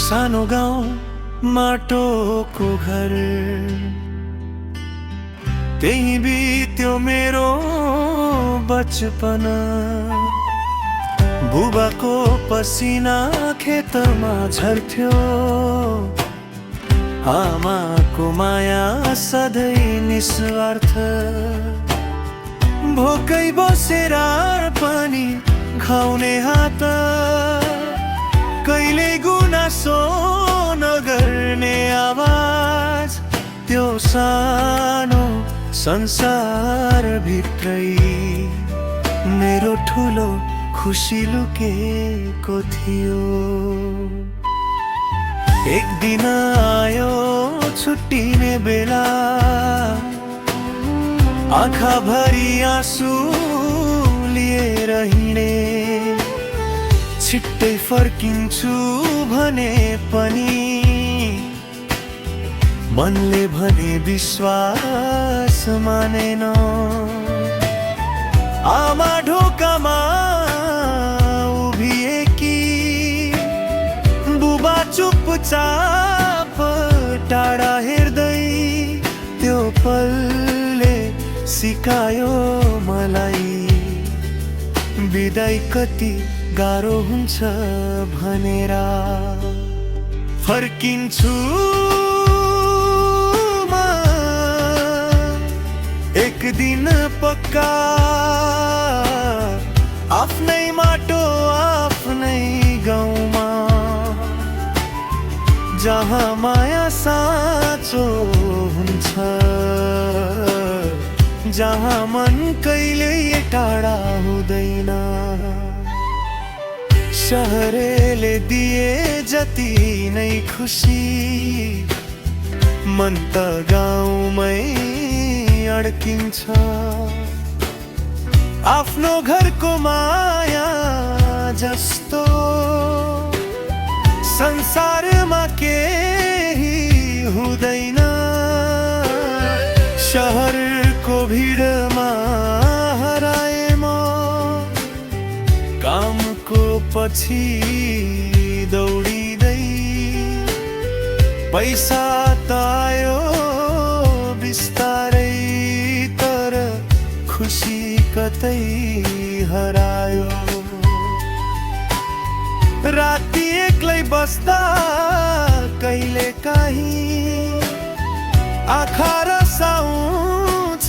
सानो गाउँ माटोको घर, त्यही बित्यो मेरो बचपन। बुबाको पसिना खेतमा झर्थ्यो, आमाको माया सधैँ निस्वार्थ। भोकै बसेर पनि खुवाउने हात, कहिले गुनासो नगर्ने आवाज। त्यो सानो संसार भित्रै मेरो ठुलो खुसी लुकेको थियो। एक दिन आयो छुट्टिने बेला, आँखाभरि आँसु लिएर हिँडे। छिट्टै फर्किन्छु भने पनि मनले भने विश्वास मानेन। आमा ढोकामा उभिएकी, बुबा चुपचाप टाढा हेर्दै। त्यो पलले सिकायो मलाई बिदाई कति गाह्रो हुन्छ भनेर। फर्किन्छु म एक दिन पक्का, आफ्नै माटो आफ्नै गाउँमा, जहाँ माया साँचो हुन्छ, जहाँ मन कहिल्यै टाढा हुँदैन। शहरले दिए जति नै खुसी, मन त गाउँमै अड्किन्छ। आफ्नो घरको माया जस्तो संसारमा केही हुँदैन। शहरको भिडमा हराए म, कामको पछि दौडिँदै। पैसा त आयो बिस्तारै, तर खुसी कतै हरायो। राति एक्लै बस्दा कहिले काहीँ आँखा रसाउँछ